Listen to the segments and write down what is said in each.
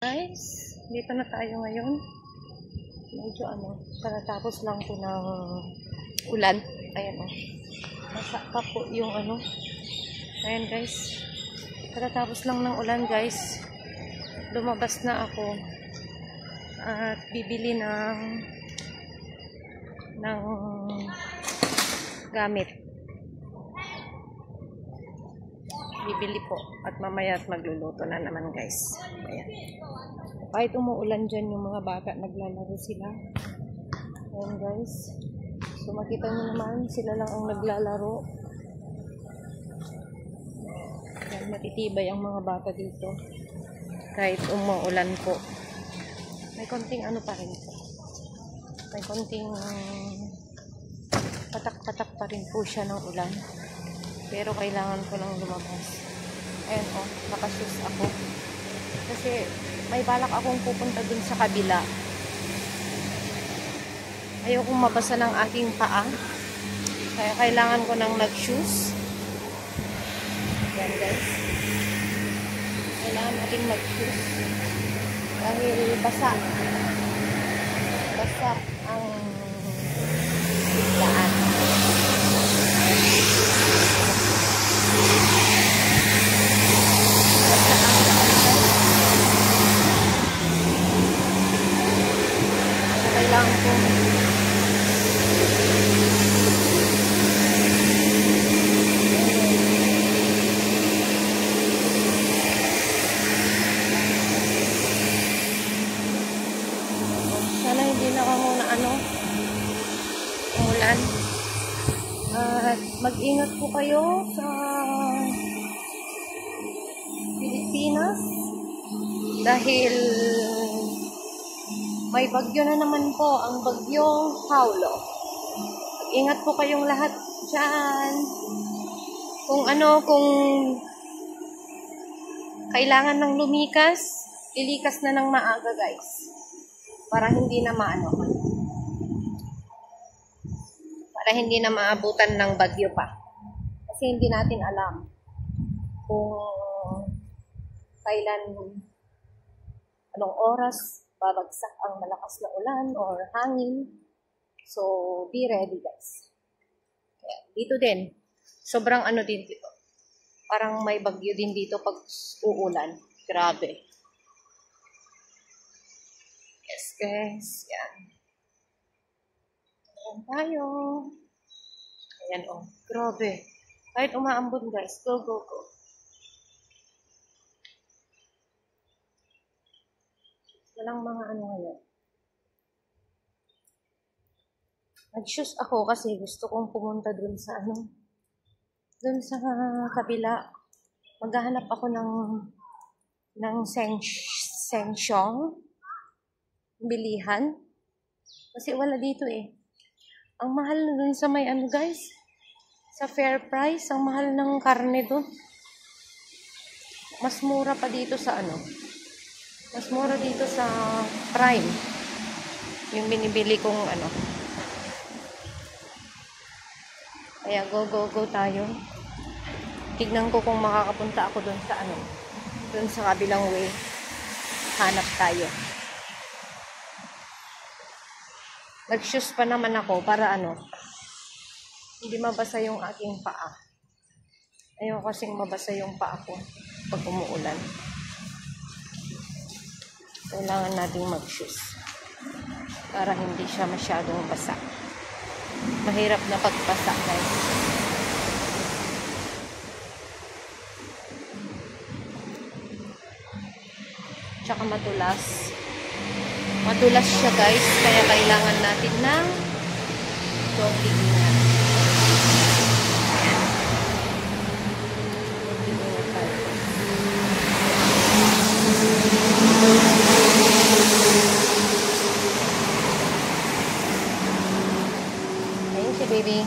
Guys, dito na tayo ngayon. Medyo katatapos lang po ng ulan. Ayan basa pa po yung Ayan guys, katatapos lang ng ulan guys. Lumabas na ako at bibili ng gamit. Bibili po at mamaya at magluluto na naman guys. Ayan. Kahit umuulan dyan, yung mga bata naglalaro sila. Ayan guys. So makita nyo naman, sila lang ang naglalaro. Ayan, matitibay ang mga bata dito. Kahit umuulan po. May konting pa rin po. May konting patak-patak pa rin po siya ng ulan. Pero kailangan ko lang lumabas. Ayan nakashoes ako. Kasi may balak akong pupunta dun sa kabila. Ayokong mabasa ng aking paa. Kaya kailangan ko ng nag-shoes. Ayan guys. Kailangan natin mag-shoes. Dahil basa. Basa ang biglaan. Kailangan ko sana hindi na ako muna umulan at mag-ingat po kayo sa Pilipinas dahil may bagyo na naman po, ang bagyong Paulo. Ingat po kayong lahat dyan. Kung kailangan ng lumikas, ilikas na ng maaga guys. Para hindi na para hindi na maabutan ng bagyo pa. Kasi hindi natin alam kung kailan, anong oras babagsak ang malakas na ulan or hangin. So, be ready guys. Kaya, dito din. Sobrang din dito. Parang may bagyo din dito pag uulan. Grabe. Yes guys. Yan. Ayan tayo. Ayan Grabe. Kahit umaambon guys. Go, go, go. Walang mga ngayon. Nag-shoes ako kasi gusto kong pumunta dun sa dun sa kabila. Maghahanap ako ng Shengxiong bilihan. Kasi wala dito Ang mahal na dun sa may guys. Sa Fair Price, ang mahal ng karne dun. Mas mura pa dito sa Mas mura dito sa Prime. Yung binibili kong Kaya go tayo. Tignan ko kung makakapunta ako dun sa dun sa kabilang way. Hanap tayo. Nag-shoes pa naman ako para hindi mabasa yung aking paa. Ayoko kasing mabasa yung paa ko pag umuulan. Kailangan nating mag-shoes para hindi siya masyadong basa. Mahirap na pagbasa guys. Tsaka matulas. Matulas siya guys, kaya kailangan natin ng ingat. Ayun si baby.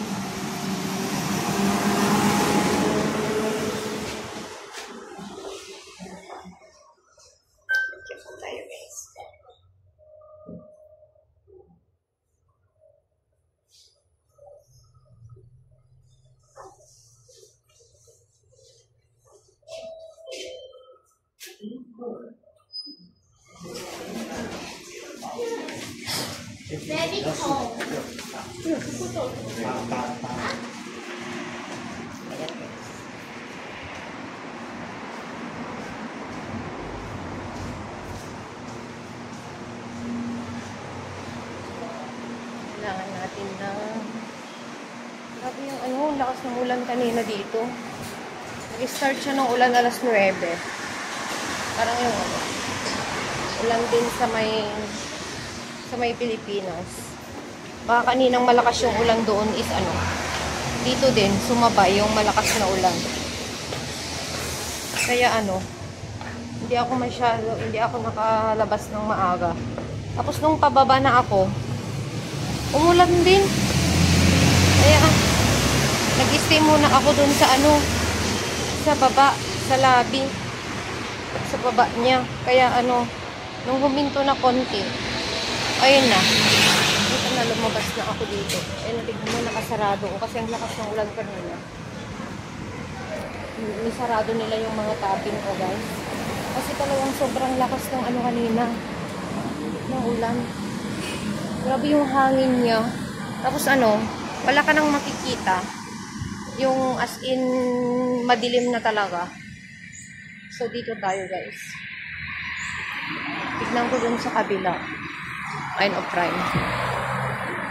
Very cold. Kailangan natin na grabe yung ano, lakas ng ulan kanina dito. Nag-start siya ng ulan alas 9. Parang yung ano, ulan din sa may Pilipinas. Baka kaninang malakas yung ulan doon is ano, dito din sumabay yung malakas na ulan. Kaya ano, hindi ako nakalabas ng maaga. Tapos nung pababa na ako, umulan din. Kaya nag-stay muna ako doon sa ano, sa baba, sa lobby. Sa baba niya. Kaya ano, nung huminto na konti, ayun na. Dito na lumabas na ako dito. Ayun, natignan mo, nakasarado ko kasi ang lakas ng ulan kanina. Nisarado nila yung mga tabing ko, guys. Kasi talagang sobrang lakas ng ano kanina. Ng ulan. Grabe yung hangin niya. Tapos ano, wala ka nang makikita. Yung as in, madilim na talaga. So, dito tayo, guys. Tignan ko dun sa kabila. Line of Prime.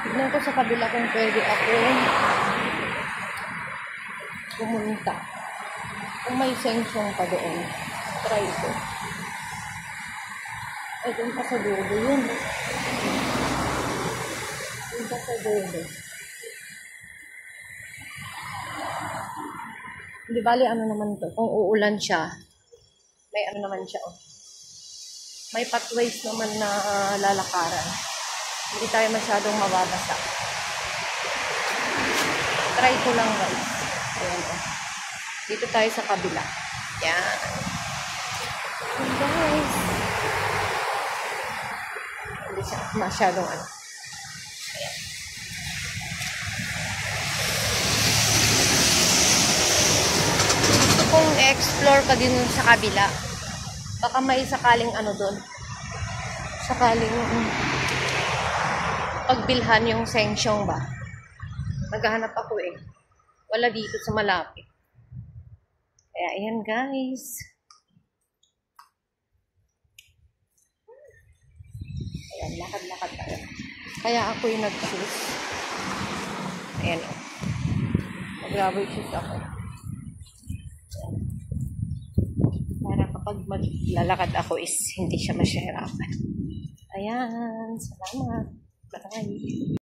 Tignan ko sa kabila kung pwede ako pumunta. Kung may sengsyon pa doon. Try ko. Ay, dun pa sa dulo yun. Dun pa sa dulo. Hindi bali ano naman to. Kung uulan siya, may ano naman siya, oh. May pathways naman na lalakaran. Hindi tayo masyadong mababasa. Try ko lang, guys. Ayan, oh. Dito tayo sa kabila. Yan. And guys. Hindi siya masyadong ano. Ayan. Gusto kong explore pa din sa kabila. Baka may sakaling ano doon. Sakaling pagbilhan yung sengsyon ba. Naghahanap ako eh. Wala dito sa malapit. Kaya ayan, guys. Ayan, lakad-lakad tayo. Kaya ako yung nag-choose. Ayan o. Mag-rubber shoes ako. Para kapag maglalakad ako is hindi siya masyarapan. Ayan. Salamat. Bye.